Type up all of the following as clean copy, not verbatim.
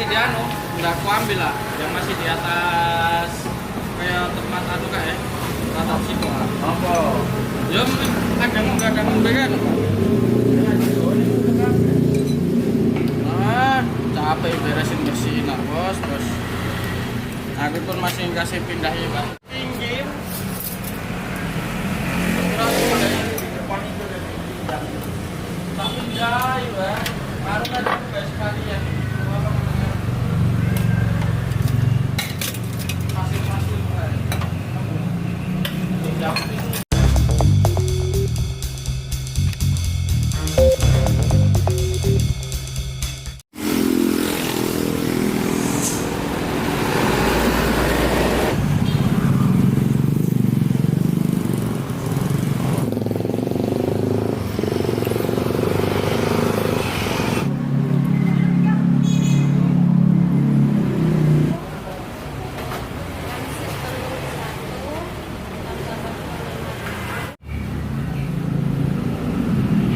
masih di anu, udah aku ambil lah, yang masih di atas kayak tempat anu kayak atap situ lah. Apa? Ya ada ngombe kan. Ah, capek beresin bersihin lah bos. Aku pun masih kasih pindah ya pak. Tinggi. Tak pindah ya, baru kan juga sekalian. Masih mulai.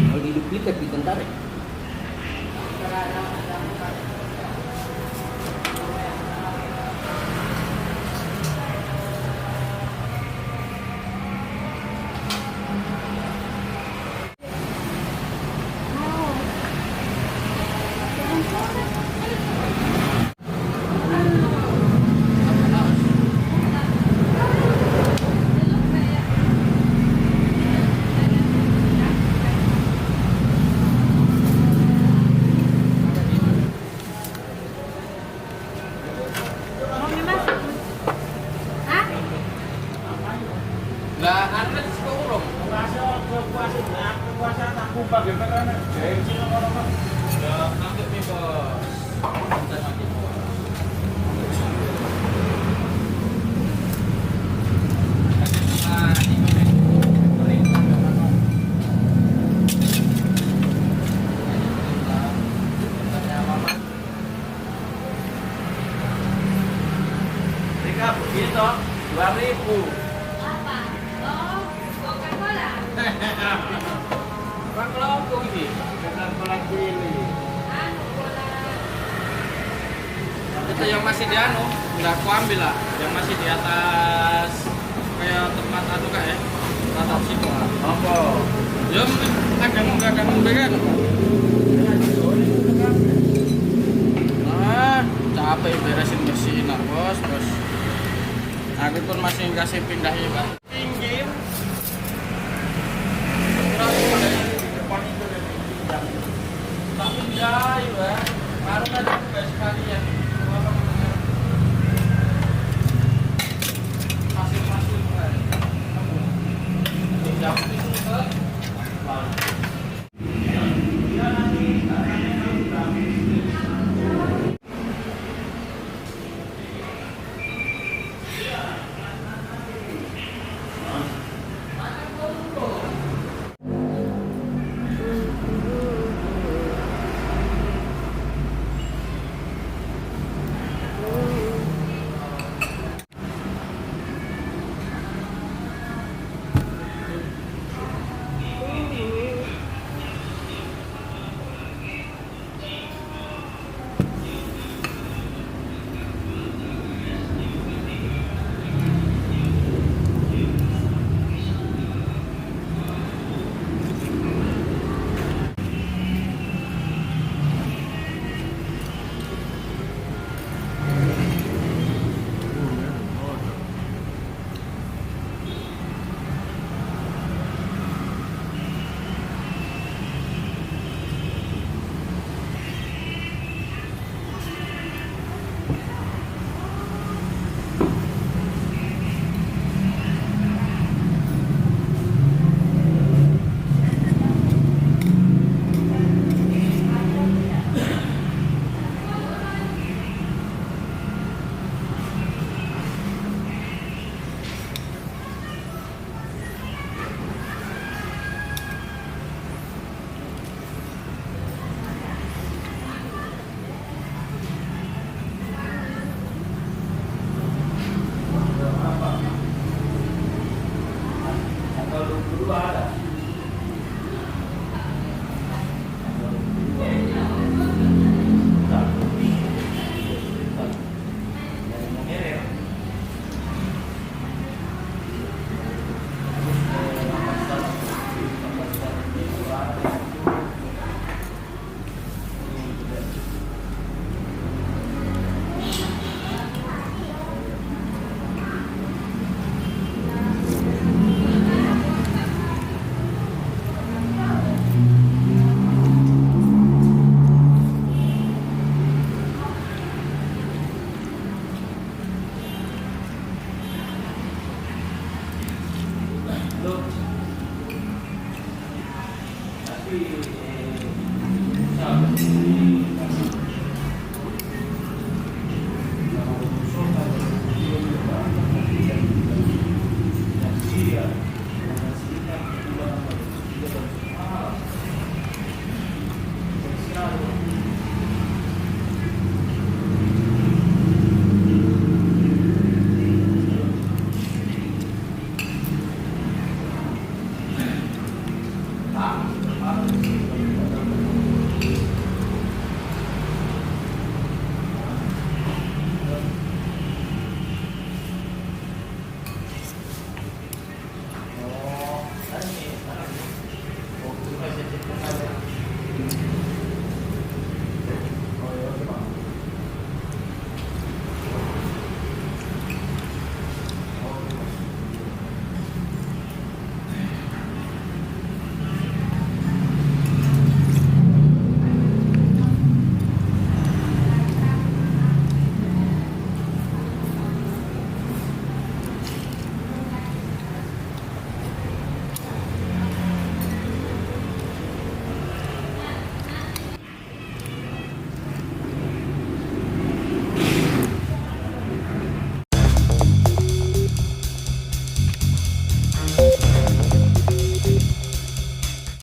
Kalau di duplicate di tentara. Lah, anu sih urung. Puasa aku pakai karena gengsi orang-orang. Ya, nangkep nih bos. Bentar lagi. Nah, ini nih. Perintah ke mana? Perintahnya apa? Mereka begitu 2.000. Apa? Oh, Coca-Cola. Bang kelompok ini. Dengan pelan pilih. Anu, cola. Itu yang masih di anu, udah aku ambil lah, yang masih di atas kayak tempat anu kayak atap situ lah. Apa? Ya ada ngombe kan. Ah, capek beresin bersihin lah bos. Aku pun masih kasih pindah ya pak. Tinggi. Tak pindah ya, baru kan juga sekalian. Masih mulai. Jam itu ke. Tuh. Tapi